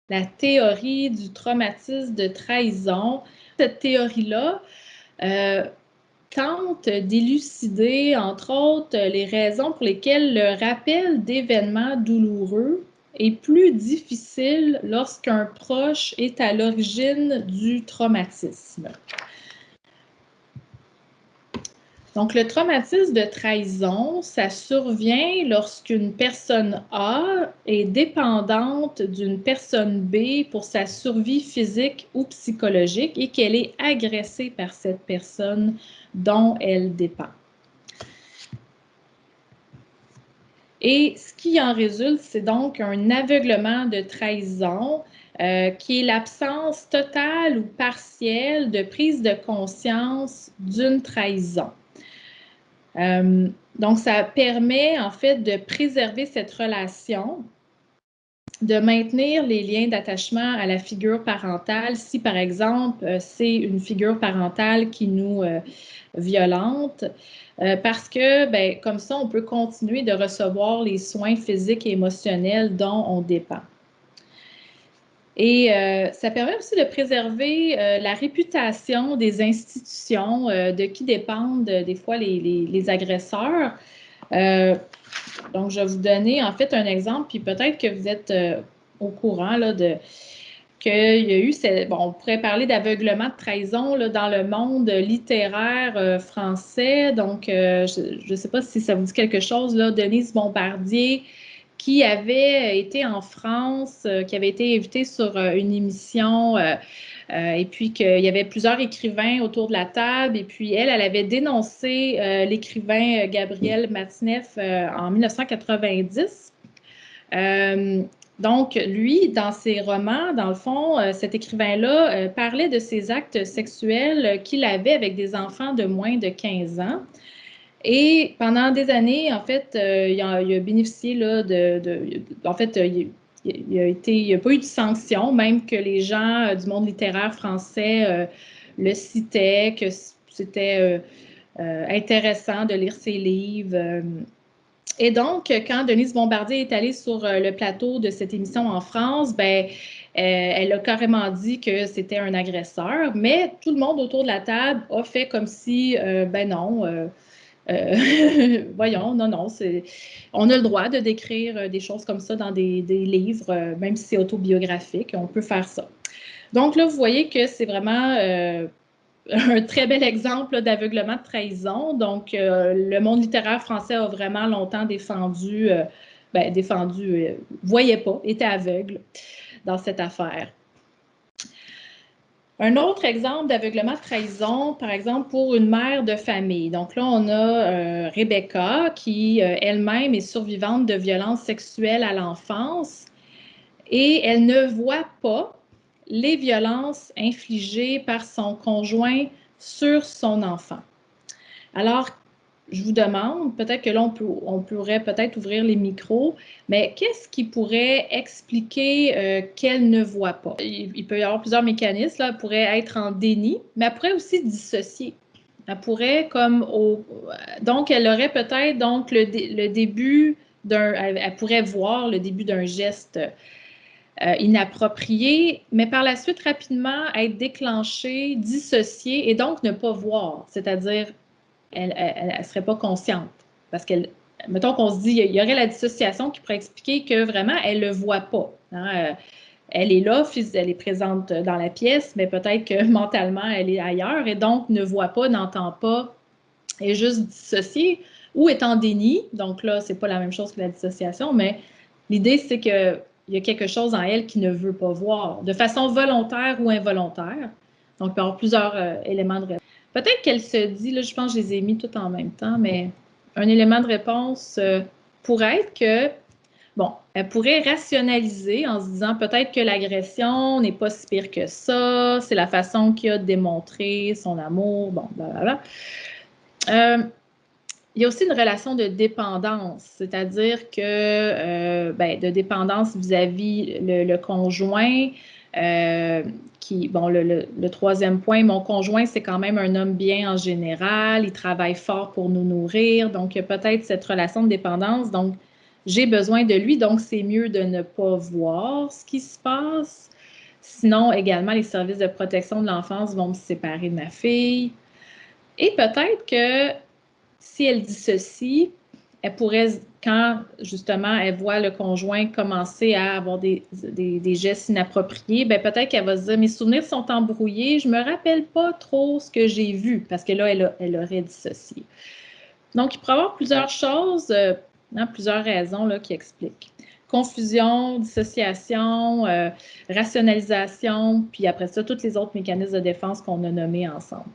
la théorie du traumatisme de trahison. Cette théorie-là tente d'élucider, entre autres, les raisons pour lesquelles le rappel d'événements douloureux est plus difficile lorsqu'un proche est à l'origine du traumatisme. Donc, le traumatisme de trahison, ça survient lorsqu'une personne A est dépendante d'une personne B pour sa survie physique ou psychologique et qu'elle est agressée par cette personne dont elle dépend. Et ce qui en résulte, c'est donc un aveuglement de trahison qui est l'absence totale ou partielle de prise de conscience d'une trahison. Donc, ça permet en fait de préserver cette relation, de maintenir les liens d'attachement à la figure parentale si, par exemple, c'est une figure parentale qui nous violente, parce que, ben, comme ça, on peut continuer de recevoir les soins physiques et émotionnels dont on dépend. Et ça permet aussi de préserver la réputation des institutions de qui dépendent des fois les agresseurs. Donc, je vais vous donner en fait un exemple, puis peut-être que vous êtes au courant là, qu'il y a eu, bon, on pourrait parler d'aveuglement de trahison là, dans le monde littéraire français. Donc, je ne sais pas si ça vous dit quelque chose, là, Denise Bombardier, qui avait été en France, qui avait été invitée sur une émission, et puis qu'il y avait plusieurs écrivains autour de la table, et puis elle avait dénoncé l'écrivain Gabriel Matzneff en 1990. Donc, lui, dans ses romans, dans le fond, cet écrivain-là parlait de ses actes sexuels qu'il avait avec des enfants de moins de 15 ans. Et pendant des années, en fait, il a bénéficié là, en fait, il n'y a pas eu de sanction, même que les gens du monde littéraire français le citaient, que c'était intéressant de lire ses livres. Et donc, quand Denise Bombardier est allée sur le plateau de cette émission en France, ben, elle a carrément dit que c'était un agresseur, mais tout le monde autour de la table a fait comme si, ben non, voyons, non, on a le droit de décrire des choses comme ça dans des livres, même si c'est autobiographique, on peut faire ça. Donc là, vous voyez que c'est vraiment un très bel exemple d'aveuglement de trahison. Donc, le monde littéraire français a vraiment longtemps voyait pas, était aveugle dans cette affaire. Un autre exemple d'aveuglement de trahison, par exemple, pour une mère de famille. Donc là, on a Rebecca qui, elle-même, est survivante de violences sexuelles à l'enfance et elle ne voit pas les violences infligées par son conjoint sur son enfant. Alors, je vous demande, peut-être que là, on pourrait peut-être ouvrir les micros, mais qu'est-ce qui pourrait expliquer qu'elle ne voit pas? Il peut y avoir plusieurs mécanismes. Là. Elle pourrait être en déni, mais elle pourrait aussi dissocier. Elle pourrait donc, elle aurait peut-être donc le début elle pourrait voir le début d'un geste inapproprié, mais par la suite, rapidement, être déclenchée, dissociée et donc ne pas voir. C'est-à-dire, elle ne serait pas consciente. Parce qu'elle, mettons qu'on se dit, il y aurait la dissociation qui pourrait expliquer que vraiment, elle ne le voit pas. Hein? Elle est là, elle est présente dans la pièce, mais peut-être que mentalement, elle est ailleurs et donc ne voit pas, n'entend pas, est juste dissociée ou est en déni. Donc là, ce n'est pas la même chose que la dissociation, mais l'idée, c'est qu'il y a quelque chose en elle qui ne veut pas voir, de façon volontaire ou involontaire. Donc, il peut y avoir plusieurs éléments de réponse. Peut-être qu'elle se dit, là, je pense que je les ai mis tout en même temps, mais un élément de réponse pourrait être que, bon, elle pourrait rationaliser en se disant peut-être que l'agression n'est pas si pire que ça, c'est la façon qu'il a de démontrer son amour, bon, blablabla. Il y a aussi une relation de dépendance, c'est-à-dire que de dépendance vis-à-vis le conjoint, bon, le troisième point, mon conjoint, c'est quand même un homme bien en général, il travaille fort pour nous nourrir, donc il y a peut-être cette relation de dépendance. Donc, j'ai besoin de lui, donc c'est mieux de ne pas voir ce qui se passe. Sinon, également, les services de protection de l'enfance vont me séparer de ma fille. Et peut-être que si elle dissocie, elle pourrait, quand justement elle voit le conjoint commencer à avoir des gestes inappropriés, bien peut-être qu'elle va se dire, mes souvenirs sont embrouillés, je ne me rappelle pas trop ce que j'ai vu, parce que là, elle aurait dissocié. Donc, il pourrait y avoir plusieurs choses, plusieurs raisons là, qui expliquent. Confusion, dissociation, rationalisation, puis après ça, tous les autres mécanismes de défense qu'on a nommés ensemble.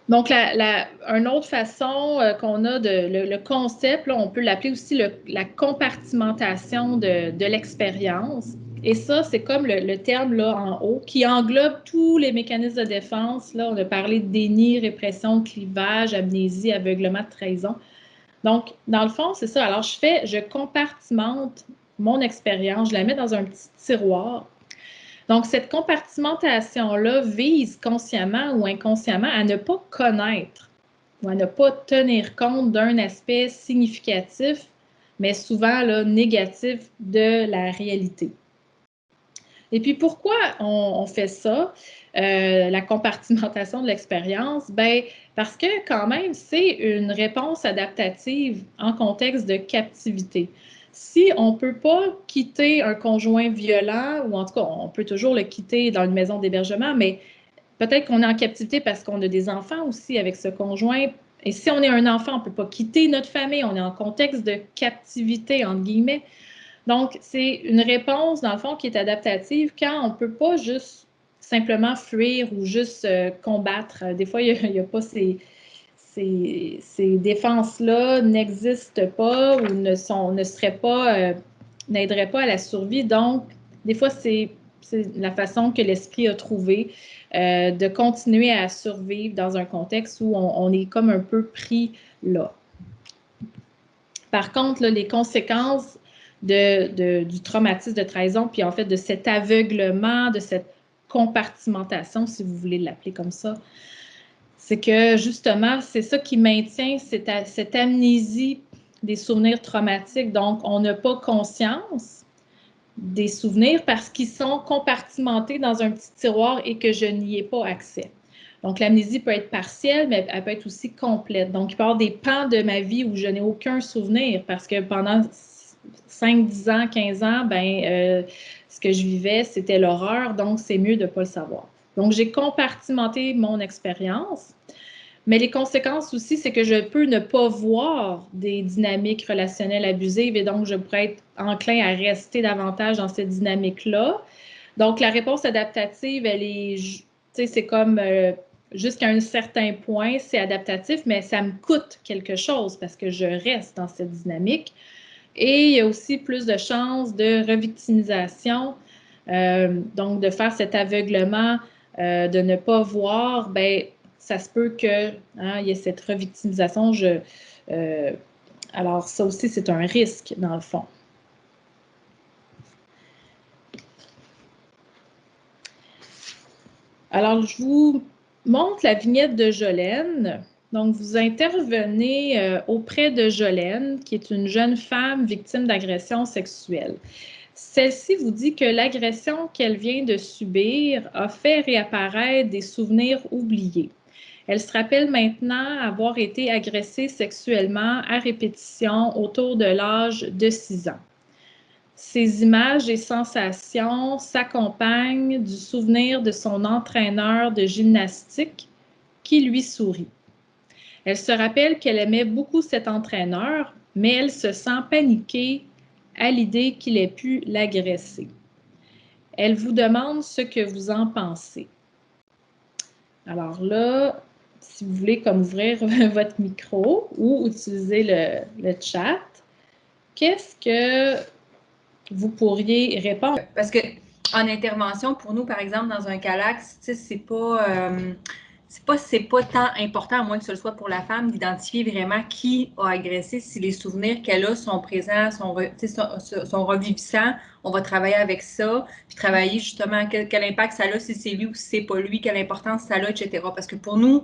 Donc, une autre façon qu'on a le concept, là, on peut l'appeler aussi la compartimentation de l'expérience. Et ça, c'est comme le terme là en haut qui englobe tous les mécanismes de défense. Là, on a parlé de déni, répression, clivage, amnésie, aveuglement, trahison. Donc, dans le fond, c'est ça. Alors, je compartimente mon expérience, je la mets dans un petit tiroir. Donc, cette compartimentation-là vise consciemment ou inconsciemment à ne pas connaître ou à ne pas tenir compte d'un aspect significatif, mais souvent là, négatif de la réalité. Et puis, pourquoi on fait ça, la compartimentation de l'expérience? Bien, parce que quand même, c'est une réponse adaptative en contexte de captivité. Si on ne peut pas quitter un conjoint violent, ou en tout cas, on peut toujours le quitter dans une maison d'hébergement, mais peut-être qu'on est en captivité parce qu'on a des enfants aussi avec ce conjoint. Et si on est un enfant, on ne peut pas quitter notre famille, on est en contexte de captivité, entre guillemets. Donc, c'est une réponse, dans le fond, qui est adaptative quand on ne peut pas juste simplement fuir ou juste combattre. Des fois, il n'y a pas ces défenses-là n'existent pas ou n'aideraient pas à la survie. Donc, des fois, c'est la façon que l'esprit a trouvé de continuer à survivre dans un contexte où on est comme un peu pris là. Par contre, là, les conséquences du traumatisme de trahison, puis en fait de cet aveuglement, de cette compartimentation, si vous voulez l'appeler comme ça, c'est que justement, c'est ça qui maintient cette amnésie des souvenirs traumatiques. Donc, on n'a pas conscience des souvenirs parce qu'ils sont compartimentés dans un petit tiroir et que je n'y ai pas accès. Donc, l'amnésie peut être partielle, mais elle peut être aussi complète. Donc, il peut y avoir des pans de ma vie où je n'ai aucun souvenir parce que pendant 5, 10 ans, 15 ans, ce que je vivais, c'était l'horreur, donc c'est mieux de ne pas le savoir. Donc, j'ai compartimenté mon expérience, mais les conséquences aussi, c'est que je peux ne pas voir des dynamiques relationnelles abusives et donc je pourrais être enclin à rester davantage dans cette dynamique-là. Donc, la réponse adaptative, elle est, tu sais, c'est comme jusqu'à un certain point, c'est adaptatif, mais ça me coûte quelque chose parce que je reste dans cette dynamique. Et il y a aussi plus de chances de revictimisation, donc de faire cet aveuglement, de ne pas voir, bien, ça se peut qu'il y ait cette revictimisation. Alors, ça aussi, c'est un risque, dans le fond. Alors, je vous montre la vignette de Jolène. Donc, vous intervenez auprès de Jolène, qui est une jeune femme victime d'agression sexuelle. Celle-ci vous dit que l'agression qu'elle vient de subir a fait réapparaître des souvenirs oubliés. Elle se rappelle maintenant avoir été agressée sexuellement à répétition autour de l'âge de 6 ans. Ces images et sensations s'accompagnent du souvenir de son entraîneur de gymnastique qui lui sourit. Elle se rappelle qu'elle aimait beaucoup cet entraîneur, mais elle se sent paniquée à l'idée qu'il ait pu l'agresser. Elle vous demande ce que vous en pensez. Alors là, si vous voulez comme ouvrir votre micro ou utiliser le chat, qu'est-ce que vous pourriez répondre? Parce que en intervention, pour nous, par exemple, dans un CALAX, c'est pas tant important, à moins que ce soit pour la femme, d'identifier vraiment qui a agressé. Si les souvenirs qu'elle a sont présents, sont revivissants, on va travailler avec ça, puis travailler justement quel impact ça a, si c'est lui ou si c'est pas lui, quelle importance ça a, etc. Parce que pour nous,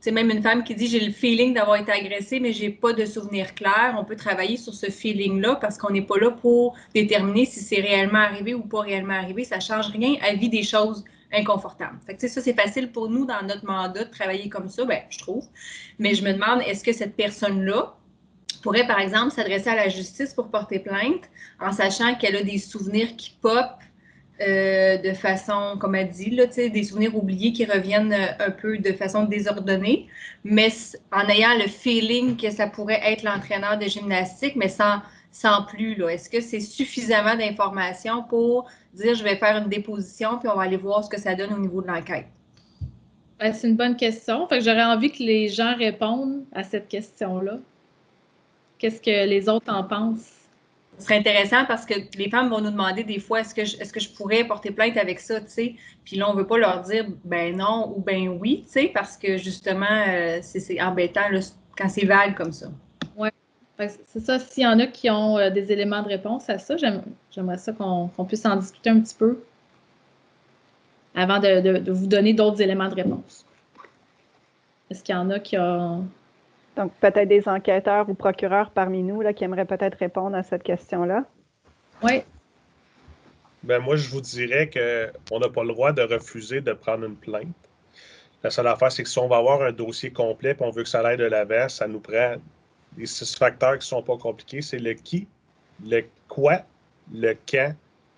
C'est même une femme qui dit « j'ai le feeling d'avoir été agressée, mais j'ai pas de souvenir clair ». On peut travailler sur ce feeling-là parce qu'on n'est pas là pour déterminer si c'est réellement arrivé ou pas réellement arrivé. Ça change rien à la vie des choses inconfortables. Fait que, ça, c'est facile pour nous dans notre mandat de travailler comme ça, ben, je trouve. Mais je me demande, est-ce que cette personne-là pourrait, par exemple, s'adresser à la justice pour porter plainte en sachant qu'elle a des souvenirs qui popent de façon, comme elle dit, là, des souvenirs oubliés qui reviennent un peu de façon désordonnée, mais en ayant le feeling que ça pourrait être l'entraîneur de gymnastique, mais sans plus. Est-ce que c'est suffisamment d'informations pour dire je vais faire une déposition puis on va aller voir ce que ça donne au niveau de l'enquête? Ben, c'est une bonne question. Fait que j'aurais envie que les gens répondent à cette question-là. Qu'est-ce que les autres en pensent? Ce serait intéressant parce que les femmes vont nous demander des fois est-ce que je pourrais porter plainte avec ça, tu sais. Puis là, on ne veut pas leur dire ben non ou ben oui, tu sais, parce que justement, c'est embêtant là, quand c'est vague comme ça. Oui. C'est ça. S'il y en a qui ont des éléments de réponse à ça, j'aimerais ça qu'on puisse en discuter un petit peu avant de vous donner d'autres éléments de réponse. Est-ce qu'il y en a qui ont... Donc, peut-être des enquêteurs ou procureurs parmi nous là, qui aimeraient peut-être répondre à cette question-là? Oui. Ben moi, je vous dirais qu'on n'a pas le droit de refuser de prendre une plainte. La seule affaire, c'est que si on va avoir un dossier complet et on veut que ça aille de l'avant, ça nous prend les 6 facteurs qui ne sont pas compliqués. C'est le qui, le quoi, le quand,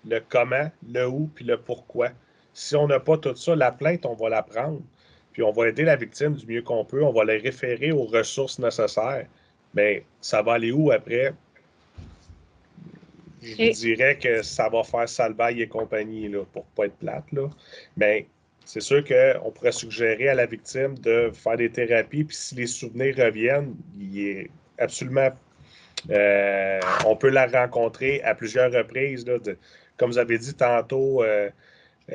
le comment, le où, puis le pourquoi. Si on n'a pas tout ça, la plainte, on va la prendre. Puis on va aider la victime du mieux qu'on peut. On va la référer aux ressources nécessaires. Mais ça va aller où après? Je vous dirais que ça va faire Salvaille et compagnie, là, pour ne pas être plate. Là. Mais c'est sûr qu'on pourrait suggérer à la victime de faire des thérapies. Puis si les souvenirs reviennent, il est absolument... on peut la rencontrer à plusieurs reprises. Là, comme vous avez dit tantôt...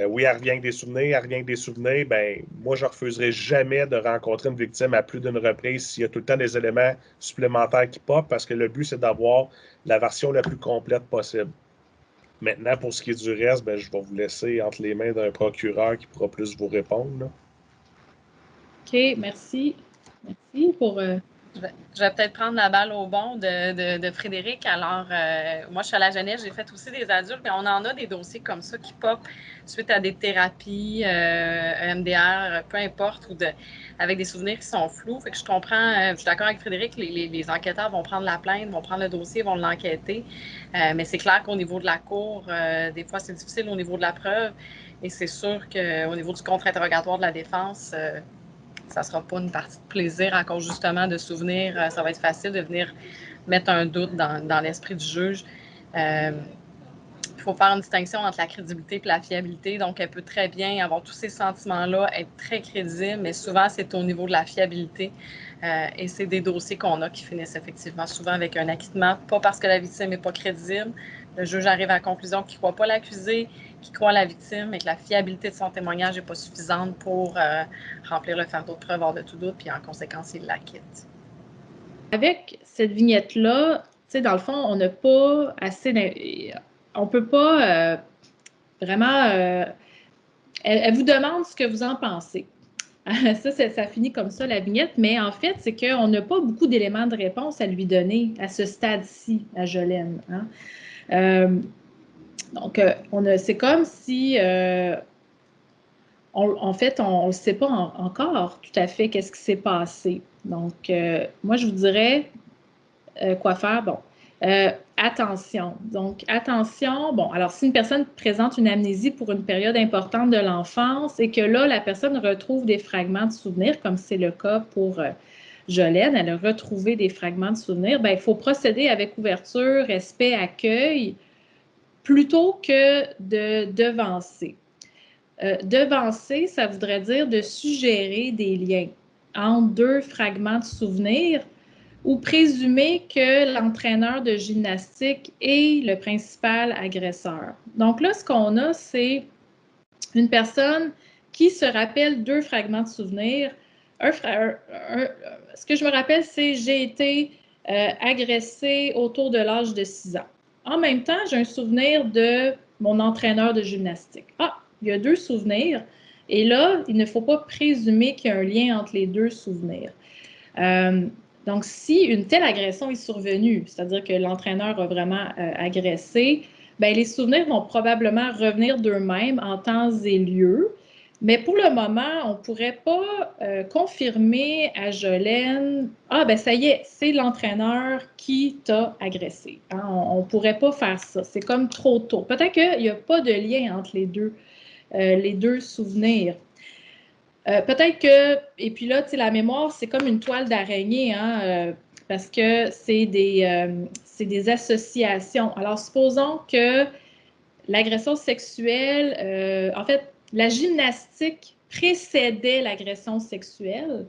oui, elle revient avec des souvenirs, elle revient avec des souvenirs. Ben, moi, je ne refuserai jamais de rencontrer une victime à plus d'une reprise s'il y a tout le temps des éléments supplémentaires qui popent, parce que le but, c'est d'avoir la version la plus complète possible. Maintenant, pour ce qui est du reste, ben, je vais vous laisser entre les mains d'un procureur qui pourra plus vous répondre. Là. OK, merci. Merci pour... Je vais peut-être prendre la balle au bon de Frédéric. Alors, moi, je suis à la jeunesse, j'ai fait aussi des adultes, mais on en a des dossiers comme ça qui popent suite à des thérapies, MDR, peu importe, ou avec des souvenirs qui sont flous. Fait que je comprends, je suis d'accord avec Frédéric, les enquêteurs vont prendre la plainte, vont prendre le dossier, vont l'enquêter. Mais c'est clair qu'au niveau de la cour, des fois, c'est difficile au niveau de la preuve. Et c'est sûr qu'au niveau du contre-interrogatoire de la défense, ça ne sera pas une partie de plaisir à cause justement de souvenirs. Ça va être facile de venir mettre un doute dans l'esprit du juge. Il faut faire une distinction entre la crédibilité et la fiabilité. Donc, elle peut très bien avoir tous ces sentiments-là, être très crédible, mais souvent, c'est au niveau de la fiabilité. Et c'est des dossiers qu'on a qui finissent effectivement souvent avec un acquittement, pas parce que la victime n'est pas crédible. Le juge arrive à la conclusion qu'il ne croit pas l'accusé, qu'il croit la victime, mais que la fiabilité de son témoignage n'est pas suffisante pour remplir le fardeau de preuve hors de tout doute, puis en conséquence, il l'acquitte. Avec cette vignette-là, tu sais, dans le fond, on n'a pas assez... On ne peut pas vraiment... Elle vous demande ce que vous en pensez. Ça finit comme ça, la vignette, mais en fait, c'est qu'on n'a pas beaucoup d'éléments de réponse à lui donner à ce stade-ci, à Jolène. Hein? Donc, c'est comme si, en fait, on ne sait pas encore tout à fait qu'est-ce qui s'est passé. Donc, moi, je vous dirais quoi faire. Bon, attention. Donc, attention. Bon, alors, si une personne présente une amnésie pour une période importante de l'enfance et que là, la personne retrouve des fragments de souvenirs, comme c'est le cas pour Jolène, elle a retrouvé des fragments de souvenirs, bien, il faut procéder avec ouverture, respect, accueil, plutôt que de devancer. Devancer, ça voudrait dire de suggérer des liens entre deux fragments de souvenirs ou présumer que l'entraîneur de gymnastique est le principal agresseur. Donc là, ce qu'on a, c'est une personne qui se rappelle deux fragments de souvenirs. Ce que je me rappelle, c'est j'ai été agressée autour de l'âge de 6 ans. En même temps, j'ai un souvenir de mon entraîneur de gymnastique. Ah, il y a deux souvenirs. Et là, il ne faut pas présumer qu'il y a un lien entre les deux souvenirs. Donc, si une telle agression est survenue, c'est-à-dire que l'entraîneur a vraiment agressé, bien, les souvenirs vont probablement revenir d'eux-mêmes en temps et lieu. Mais pour le moment, on ne pourrait pas confirmer à Jolene « Ah, ben ça y est, c'est l'entraîneur qui t'a agressé. Hein? » On ne pourrait pas faire ça. C'est comme trop tôt. Peut-être qu'il n'y a pas de lien entre les deux souvenirs. Peut-être que, et puis là, tu sais, la mémoire, c'est comme une toile d'araignée, hein, parce que c'est des associations. Alors, supposons que l'agression sexuelle, en fait, la gymnastique précédait l'agression sexuelle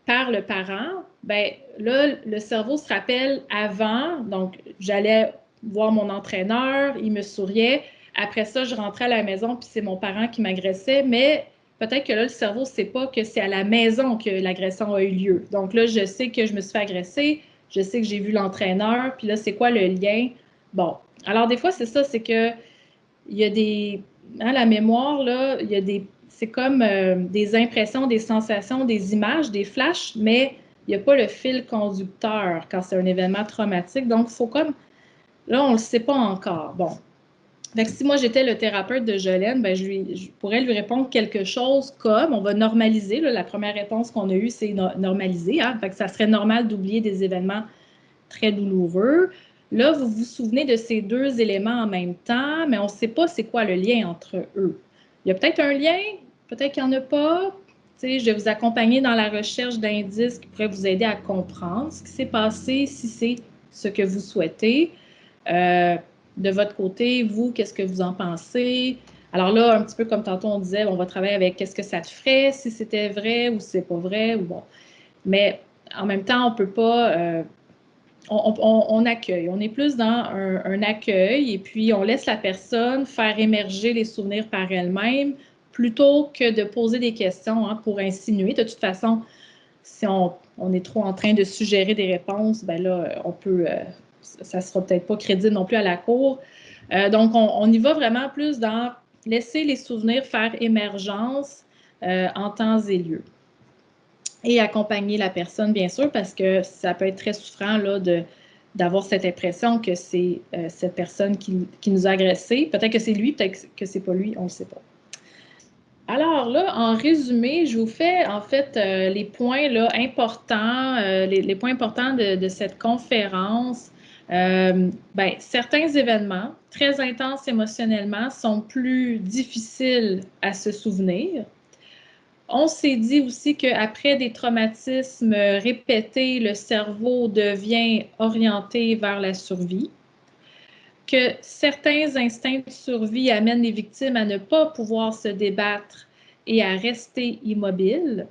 par le parent. Bien, là, le cerveau se rappelle avant, donc j'allais voir mon entraîneur, il me souriait. Après ça, je rentrais à la maison, puis c'est mon parent qui m'agressait, mais peut-être que là, le cerveau ne sait pas que c'est à la maison que l'agression a eu lieu. Donc là, je sais que je me suis fait agresser, je sais que j'ai vu l'entraîneur, puis là, c'est quoi le lien? Bon, alors des fois, c'est ça, c'est que il y a des... Hein, la mémoire, là, il y a des... C'est comme des impressions, des sensations, des images, des flashs, mais il n'y a pas le fil conducteur quand c'est un événement traumatique. Donc, il faut comme... Là, on ne le sait pas encore. Bon. Fait que si moi, j'étais le thérapeute de Jolene, ben, je pourrais lui répondre quelque chose comme, on va normaliser, là, la première réponse qu'on a eue, c'est normaliser. Hein? Fait que ça serait normal d'oublier des événements très douloureux. Là, vous vous souvenez de ces deux éléments en même temps, mais on ne sait pas c'est quoi le lien entre eux. Il y a peut-être un lien, peut-être qu'il n'y en a pas. Tu sais, je vais vous accompagner dans la recherche d'indices qui pourraient vous aider à comprendre ce qui s'est passé, si c'est ce que vous souhaitez. De votre côté, vous, qu'est-ce que vous en pensez? Alors là, un petit peu comme tantôt on disait, on va travailler avec qu'est-ce que ça te ferait, si c'était vrai ou si c'est pas vrai. Ou bon. Mais en même temps, on ne peut pas... on accueille. On est plus dans un accueil et puis on laisse la personne faire émerger les souvenirs par elle-même plutôt que de poser des questions hein, pour insinuer. De toute façon, si on est trop en train de suggérer des réponses, ben là, on peut, ça ne sera peut-être pas crédible non plus à la cour. Donc, on y va vraiment plus dans laisser les souvenirs faire émergence en temps et lieu. Et accompagner la personne, bien sûr, parce que ça peut être très souffrant là, d'avoir cette impression que c'est cette personne qui nous a agressés. Peut-être que c'est lui, peut-être que c'est pas lui, on ne le sait pas. Alors là, en résumé, je vous fais en fait les points là, importants, les points importants de cette conférence. Ben, certains événements très intenses émotionnellement sont plus difficiles à se souvenir. On s'est dit aussi qu'après des traumatismes répétés, le cerveau devient orienté vers la survie, que certains instincts de survie amènent les victimes à ne pas pouvoir se débattre et à rester immobiles.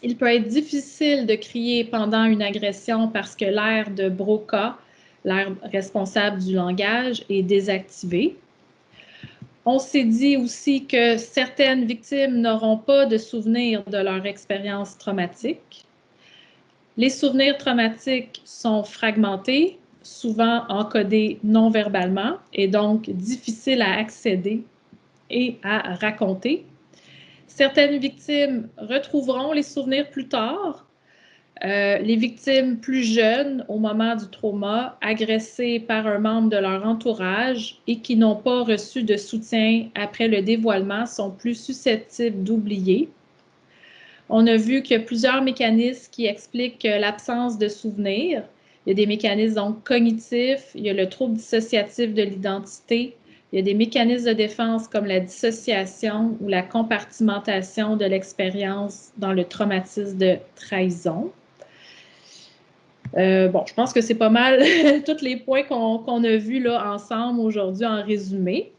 Il peut être difficile de crier pendant une agression parce que l'aire de Broca, l'aire responsable du langage, est désactivé. On s'est dit aussi que certaines victimes n'auront pas de souvenirs de leur expérience traumatique. Les souvenirs traumatiques sont fragmentés, souvent encodés non-verbalement et donc difficiles à accéder et à raconter. Certaines victimes retrouveront les souvenirs plus tard. Les victimes plus jeunes, au moment du trauma, agressées par un membre de leur entourage et qui n'ont pas reçu de soutien après le dévoilement, sont plus susceptibles d'oublier. On a vu qu'il y a plusieurs mécanismes qui expliquent l'absence de souvenirs. Il y a des mécanismes donc cognitifs, il y a le trouble dissociatif de l'identité, il y a des mécanismes de défense comme la dissociation ou la compartimentation de l'expérience dans le traumatisme de trahison. Bon, je pense que c'est pas mal tous les points qu'on a vus là, ensemble aujourd'hui en résumé.